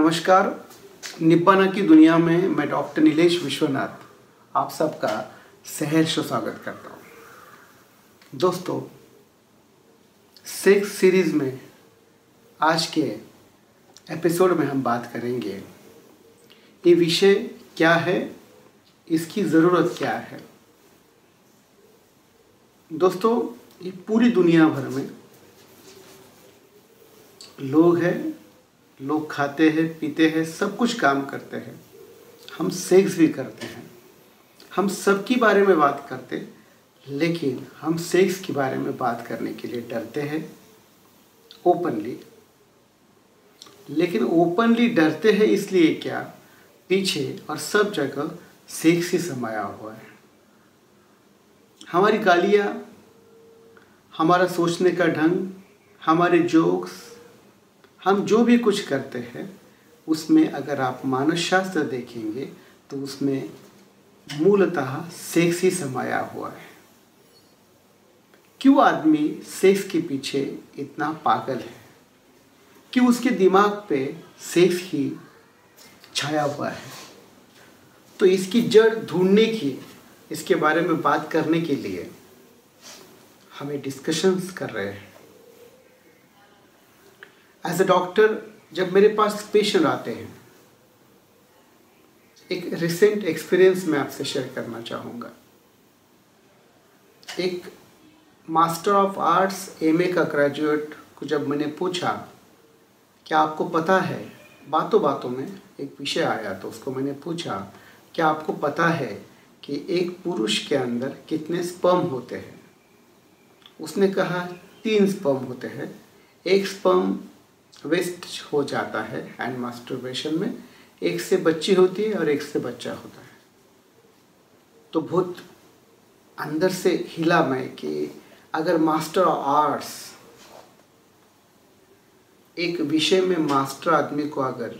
नमस्कार। निब्बाना की दुनिया में मैं डॉक्टर नीलेश विश्वनाथ आप सबका सहर्ष स्वागत करता हूँ। दोस्तों, सेक्स सीरीज में आज के एपिसोड में हम बात करेंगे ये विषय क्या है, इसकी ज़रूरत क्या है। दोस्तों, ये पूरी दुनिया भर में लोग खाते हैं, पीते हैं, सब कुछ काम करते हैं, हम सेक्स भी करते हैं। हम सबके बारे में बात करते हैं, लेकिन हम सेक्स के बारे में बात करने के लिए डरते हैं ओपनली। लेकिन ओपनली डरते हैं इसलिए क्या, पीछे और सब जगह सेक्स ही समाया हुआ है। हमारी गालियाँ, हमारा सोचने का ढंग, हमारे जोक्स, हम जो भी कुछ करते हैं उसमें अगर आप मानसशास्त्र देखेंगे तो उसमें मूलतः सेक्स ही समाया हुआ है। क्यों आदमी सेक्स के पीछे इतना पागल है, क्यों उसके दिमाग पे सेक्स ही छाया हुआ है। तो इसकी जड़ ढूंढने की, इसके बारे में बात करने के लिए हमें डिस्कशंस कर रहे हैं। एज अ डॉक्टर, जब मेरे पास पेशेंट आते हैं, एक रिसेंट एक्सपीरियंस मैं आपसे शेयर करना चाहूँगा। एक मास्टर ऑफ आर्ट्स एमए का ग्रेजुएट को जब मैंने पूछा क्या आपको पता है, बातों बातों में एक विषय आया तो उसको मैंने पूछा क्या आपको पता है कि एक पुरुष के अंदर कितने स्पर्म होते हैं। उसने कहा 3 स्पर्म होते हैं। एक स्पर्म वेस्ट हो जाता है एंड मास्टरबेशन में, एक से बच्ची होती है और एक से बच्चा होता है। तो बहुत अंदर से हिला मैं कि अगर मास्टर ऑफ आर्ट्स, एक विषय में मास्टर आदमी को अगर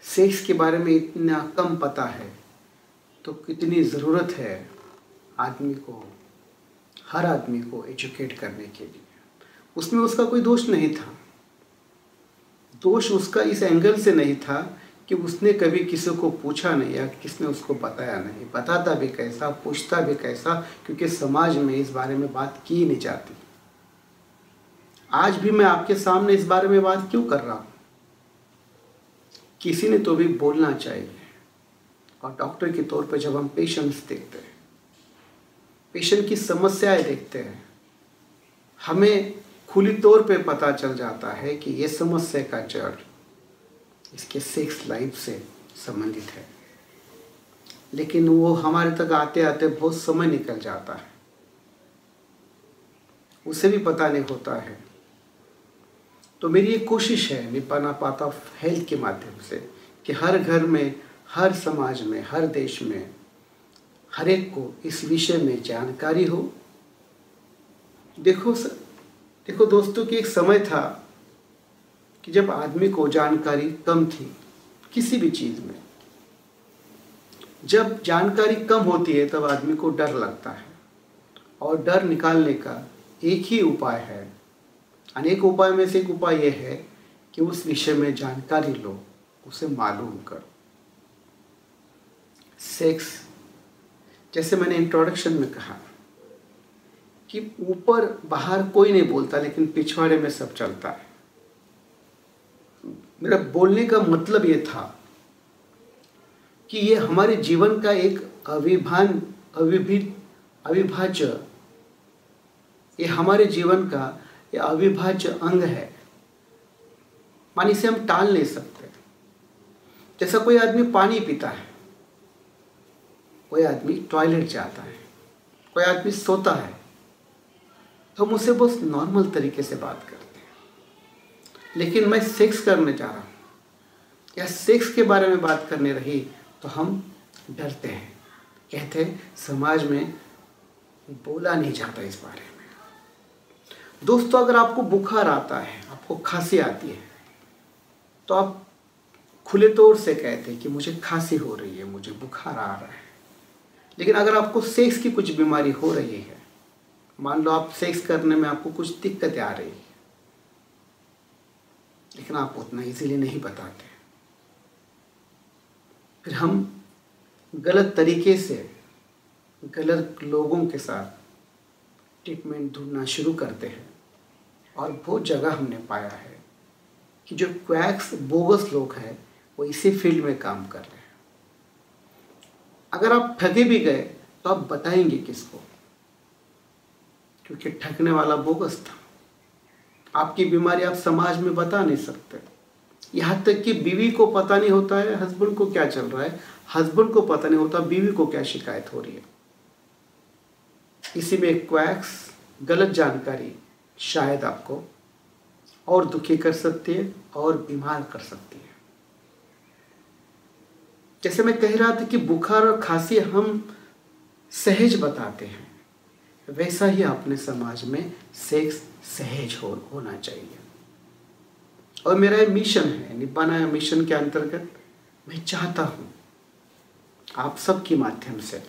सेक्स के बारे में इतना कम पता है तो कितनी ज़रूरत है आदमी को, हर आदमी को एजुकेट करने के लिए। उसमें उसका कोई दोष नहीं था। दोष उसका इस एंगल से नहीं था कि उसने कभी किसी को पूछा नहीं या किसने उसको बताया नहीं। बताता भी कैसा, पूछता भी कैसा, क्योंकि समाज में इस बारे में बात की नहीं जाती। आज भी मैं आपके सामने इस बारे में बात क्यों कर रहा हूँ, किसी ने तो भी बोलना चाहिए। और डॉक्टर के तौर पर जब हम पेशेंट्स देखते हैं, पेशेंट की समस्याएं देखते हैं, हमें खुली तौर पे पता चल जाता है कि ये समस्या का जड़ इसके सेक्स लाइफ से संबंधित है। लेकिन वो हमारे तक आते आते बहुत समय निकल जाता है, उसे भी पता नहीं होता है। तो मेरी एक कोशिश है निब्बाना पाथ ऑफ हेल्थ के माध्यम से कि हर घर में, हर समाज में, हर देश में हर एक को इस विषय में जानकारी हो। देखो दोस्तों, कि एक समय था कि जब आदमी को जानकारी कम थी किसी भी चीज़ में। जब जानकारी कम होती है तब आदमी को डर लगता है, और डर निकालने का एक ही उपाय है, अनेक उपाय में से एक उपाय यह है कि उस विषय में जानकारी लो, उसे मालूम करो। सेक्स, जैसे मैंने इंट्रोडक्शन में कहा कि ऊपर बाहर कोई नहीं बोलता, लेकिन पिछवाड़े में सब चलता है। मेरा बोलने का मतलब ये था कि ये हमारे जीवन का एक अविभाज्य, ये हमारे जीवन का ये अविभाज्य अंग है। माने इसे हम टाल नहीं सकते। जैसा कोई आदमी पानी पीता है, कोई आदमी टॉयलेट जाता है, कोई आदमी सोता है, तो हम उससे बहुत नॉर्मल तरीके से बात करते हैं। लेकिन मैं सेक्स करने जा रहा हूँ या सेक्स के बारे में बात करने रही तो हम डरते हैं, कहते हैं समाज में बोला नहीं जाता इस बारे में। दोस्तों, अगर आपको बुखार आता है, आपको खांसी आती है, तो आप खुले तौर से कहते हैं कि मुझे खांसी हो रही है, मुझे बुखार आ रहा है। लेकिन अगर आपको सेक्स की कुछ बीमारी हो रही है, मान लो आप सेक्स करने में आपको कुछ दिक्कतें आ रही है, लेकिन आप उतना इजीली नहीं बताते। फिर हम गलत तरीके से गलत लोगों के साथ ट्रीटमेंट ढूंढना शुरू करते हैं। और बहुत जगह हमने पाया है कि जो क्वैक्स बोगस लोग हैं वो इसी फील्ड में काम कर रहे हैं। अगर आप ठगे भी गए तो आप बताएंगे किसको, क्योंकि ठगने वाला बोगस था। आपकी बीमारी आप समाज में बता नहीं सकते। यहाँ तक कि बीवी को पता नहीं होता है हस्बैंड को क्या चल रहा है, हस्बैंड को पता नहीं होता बीवी को क्या शिकायत हो रही है। इसी में क्वैक्स गलत जानकारी शायद आपको और दुखी कर सकती है और बीमार कर सकती है। जैसे मैं कह रहा था कि बुखार और खांसी हम सहज बताते हैं, वैसा ही अपने समाज में सेक्स सहज होना चाहिए। और मेरा ये मिशन है, निभाना है। मिशन के अंतर्गत मैं चाहता हूँ आप सबके माध्यम से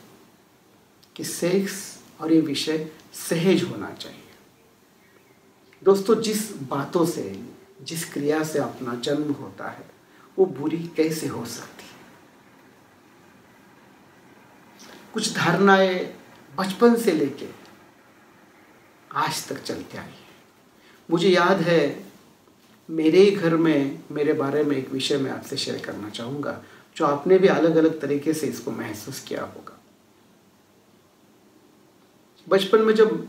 कि सेक्स और ये विषय सहज होना चाहिए। दोस्तों, जिस बातों से, जिस क्रिया से अपना जन्म होता है वो बुरी कैसे हो सकती है। कुछ धारणाएं बचपन से लेके आज तक चलते आई है। मुझे याद है मेरे ही घर में मेरे बारे में एक विषय मैं आपसे शेयर करना चाहूँगा, जो आपने भी अलग अलग तरीके से इसको महसूस किया होगा। बचपन में जब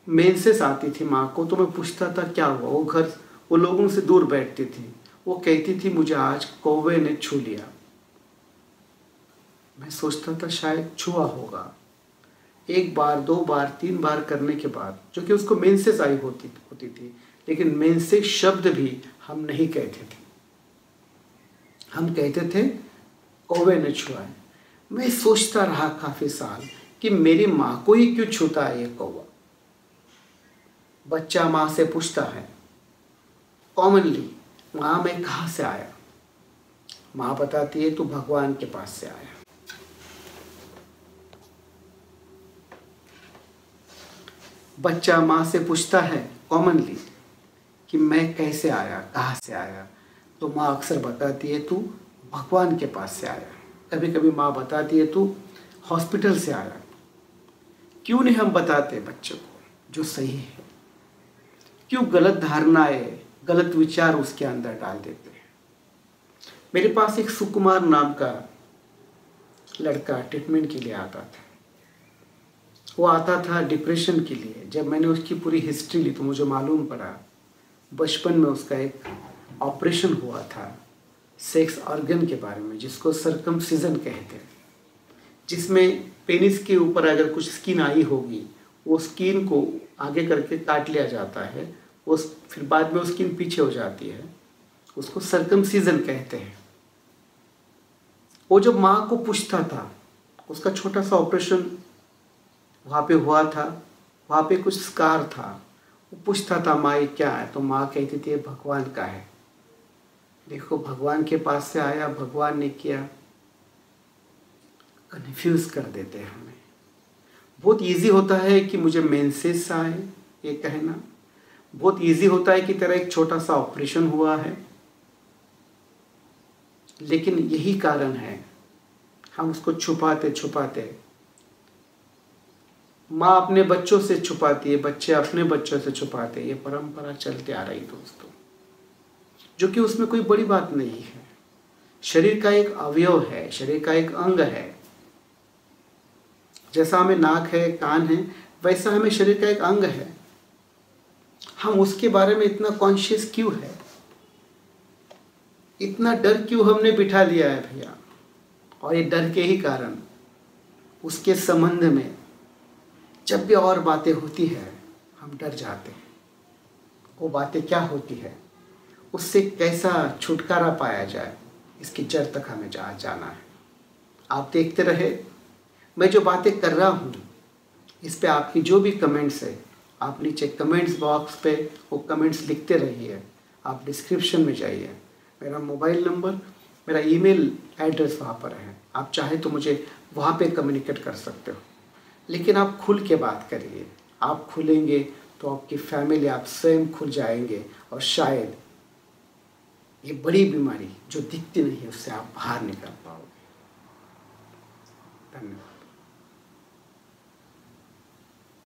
मेंसेस आती थी माँ को तो मैं पूछता था क्या हुआ। वो लोगों से दूर बैठती थी। वो कहती थी मुझे आज कौवे ने छू लिया। मैं सोचता था शायद छुआ होगा। एक बार, दो बार, तीन बार करने के बाद, जो कि उसको मेंसेस आई होती थी, लेकिन मेंसेस शब्द भी हम नहीं कहते थे। हम कहते थे कौवे ने छुआ है। मैं सोचता रहा काफी साल कि मेरी माँ को ही क्यों छूता है ये कौवा। बच्चा माँ से पूछता है कॉमनली, माँ मैं कहाँ से आया। माँ बताती है तू भगवान के पास से आया। बच्चा माँ से पूछता है कॉमनली कि मैं कैसे आया, कहाँ से आया, तो माँ अक्सर बताती है तू भगवान के पास से आया। कभी कभी माँ बताती है तू हॉस्पिटल से आया। क्यों नहीं हम बताते बच्चों को जो सही है? क्यों गलत धारणाएं, गलत विचार उसके अंदर डाल देते हैं? मेरे पास एक सुकुमार नाम का लड़का ट्रीटमेंट के लिए आता था। वो आता था डिप्रेशन के लिए। जब मैंने उसकी पूरी हिस्ट्री ली तो मुझे मालूम पड़ा बचपन में उसका एक ऑपरेशन हुआ था सेक्स ऑर्गन के बारे में, जिसको सर्कमसिजन कहते हैं, जिसमें पेनिस के ऊपर अगर कुछ स्किन आई होगी वो स्किन को आगे करके काट लिया जाता है, वो फिर बाद में वो स्किन पीछे हो जाती है, उसको सर्कमसिजन कहते हैं। वो जब माँ को पूछता था, उसका छोटा सा ऑपरेशन वहाँ पे हुआ था, वहाँ पे कुछ स्कार था, वो पूछता था माँ ये क्या है, तो माँ कहती थी ये भगवान का है। देखो भगवान के पास से आया, भगवान ने किया। कन्फ्यूज कर देते हैं हमें। बहुत इजी होता है कि मुझे मेंसेस आए ये कहना, बहुत इजी होता है कि तेरा एक छोटा सा ऑपरेशन हुआ है, लेकिन यही कारण है हम उसको छुपाते छुपाते, माँ अपने बच्चों से छुपाती है, बच्चे अपने बच्चों से छुपाते, ये परंपरा चलते आ रही दोस्तों, जो कि उसमें कोई बड़ी बात नहीं है। शरीर का एक अवयव है, शरीर का एक अंग है। जैसा हमें नाक है, कान है, वैसा हमें शरीर का एक अंग है। हम उसके बारे में इतना कॉन्शियस क्यों है? इतना डर क्यों हमने बिठा लिया है भैया? और ये डर के ही कारण उसके संबंध में जब भी और बातें होती है हम डर जाते हैं। वो बातें क्या होती है, उससे कैसा छुटकारा पाया जाए, इसकी जड़ तक हमें जाना है। आप देखते रहे, मैं जो बातें कर रहा हूँ इस पे आपकी जो भी कमेंट्स है, आप नीचे कमेंट्स बॉक्स पे वो कमेंट्स लिखते रहिए। आप डिस्क्रिप्शन में जाइए, मेरा मोबाइल नंबर, मेरा ईमेल एड्रेस वहाँ पर है। आप चाहे तो मुझे वहाँ पे कम्युनिकेट कर सकते हो, लेकिन आप खुल के बात करिए। आप खुलेंगे तो आपकी फैमिली, आप स्वयं खुल जाएंगे और शायद ये बड़ी बीमारी जो दिखती नहीं है उससे आप बाहर निकल पाओगे। धन्यवाद।